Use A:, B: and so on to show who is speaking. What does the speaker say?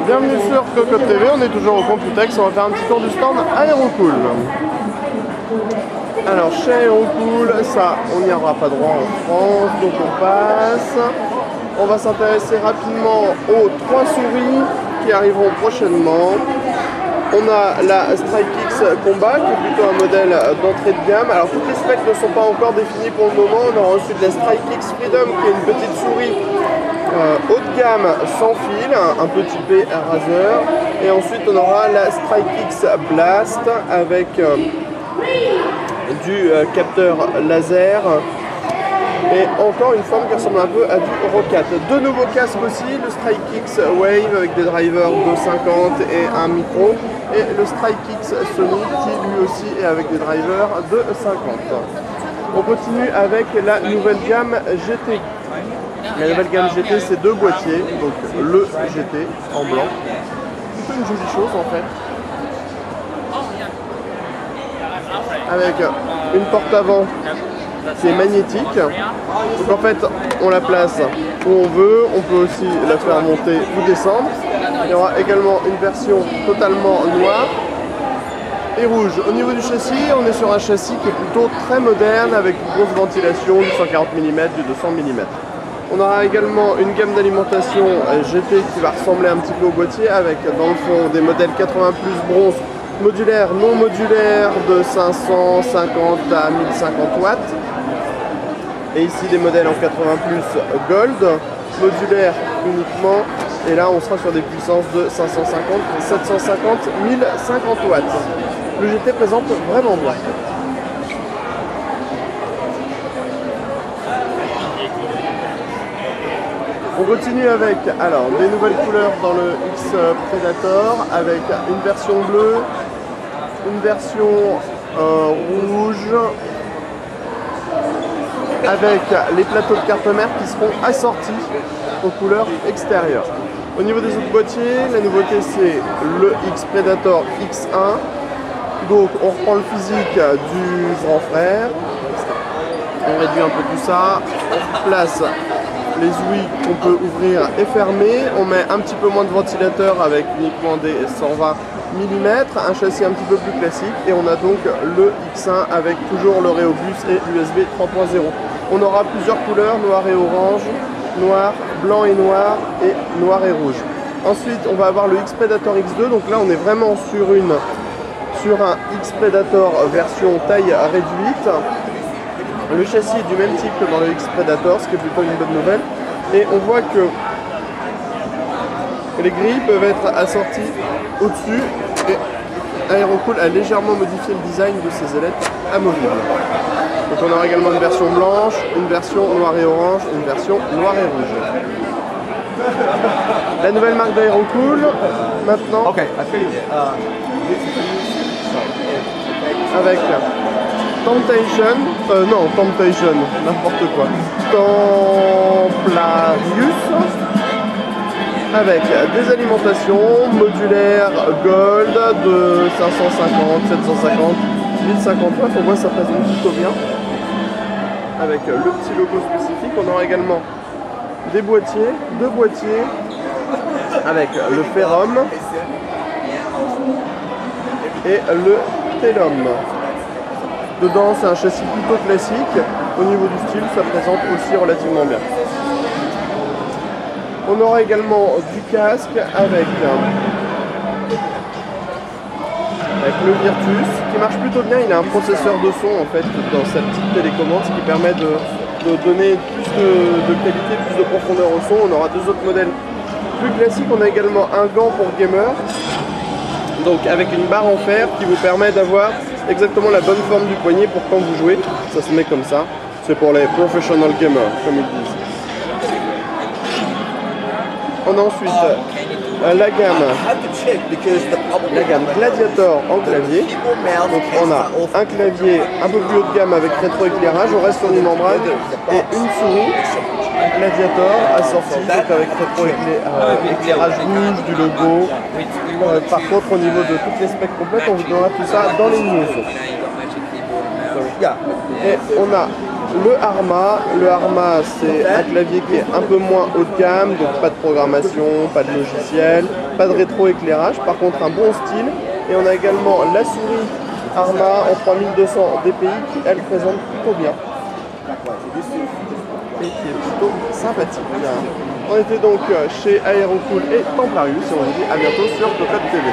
A: Bienvenue sur Cocotte TV, on est toujours au Computex, on va faire un petit tour du stand Aerocool. Alors chez Aerocool, ça on n'y aura pas droit en France, donc on passe. On va s'intéresser rapidement aux 3 souris qui arriveront prochainement. On a la StrikeX Combat qui est plutôt un modèle d'entrée de gamme. Alors toutes les specs ne sont pas encore définies pour le moment. On aura ensuite la StrikeX Freedom qui est une petite souris haut de gamme sans fil, un peu typé Razer. Et ensuite on aura la StrikeX Blast avec du capteur laser. Et encore une forme qui ressemble un peu à du Rocat. 2 nouveaux casques aussi, le StrikeX Wave avec des drivers de 50 et un micro. Et le StrikeX Sony qui lui aussi est avec des drivers de 50. On continue avec la nouvelle gamme GT. La nouvelle gamme GT, c'est 2 boîtiers, donc le GT en blanc. Plutôt une jolie chose en fait. Avec une porte avant qui est magnétique. Donc en fait, on la place où on veut. On peut aussi la faire monter ou descendre. Il y aura également une version totalement noire et rouge. Au niveau du châssis, on est sur un châssis qui est plutôt très moderne avec une grosse ventilation, du 140 mm, du 200 mm. On aura également une gamme d'alimentation GT qui va ressembler un petit peu au boîtier avec dans le fond des modèles 80 plus bronze modulaire, non modulaire de 550 à 1050 watts. Et ici des modèles en 80 plus gold, modulaire uniquement. Et là on sera sur des puissances de 550, 750, 1050 watts. Le GT présente vraiment bien. On continue avec alors des nouvelles couleurs dans le X Predator avec une version bleue, une version rouge avec les plateaux de carte mère qui seront assortis aux couleurs extérieures. Au niveau des autres boîtiers, la nouveauté c'est le X Predator X1. Donc on reprend le physique du grand frère, on réduit un peu tout ça, on place les ouïes qu'on peut ouvrir et fermer, on met un petit peu moins de ventilateur avec uniquement des 120 mm, un châssis un petit peu plus classique et on a donc le X1 avec toujours le Reobus et l'USB 3.0. On aura plusieurs couleurs, noir et orange, noir, blanc et noir et noir et rouge. Ensuite on va avoir le X Predator X2, donc là on est vraiment sur un X Predator version taille réduite. Le châssis est du même type que dans le X Predator, ce qui est plutôt une bonne nouvelle. Et on voit que les grilles peuvent être assorties au-dessus. Et Aerocool a légèrement modifié le design de ces ailettes amovibles. Donc on aura également une version blanche, une version noir et orange, une version noir et rouge. La nouvelle marque d'Aerocool, maintenant, avec Temptation, n'importe quoi, Templarius, avec des alimentations modulaires gold de 550, 750, 1050 watts, on voit ça présente plutôt bien, avec le petit logo spécifique. On aura également des boîtiers, 2 boîtiers, avec le Ferrum et le Telum. Dedans, c'est un châssis plutôt classique. Au niveau du style, ça présente aussi relativement bien. On aura également du casque avec le Virtus, qui marche plutôt bien. Il a un processeur de son en fait dans sa petite télécommande, ce qui permet de donner plus de qualité, plus de profondeur au son. On aura 2 autres modèles plus classiques. On a également un gant pour gamer, donc avec une barre en fer qui vous permet d'avoir exactement la bonne forme du poignet pour quand vous jouez. Ça se met comme ça. C'est pour les professional gamers, comme ils disent. On a ensuite la gamme Gladiator en clavier. Donc on a un clavier un peu plus haut de gamme avec rétroéclairage. On reste sur une membrane et une souris Gladiator assortie donc avec rétroéclairage rouge, du logo. Par contre, au niveau de toutes les specs complètes, on vous donnera tout ça dans les news. Et on a le Arma. Le Arma, c'est un clavier qui est un peu moins haut de gamme, donc pas de programmation, pas de logiciel, pas de rétroéclairage, par contre un bon style. Et on a également la souris Arma en 3200 dpi qui, elle, présente plutôt bien. Et qui est plutôt sympathique. On était donc chez Aerocool et Templarius et on vous dit à bientôt sur Cocotte TV.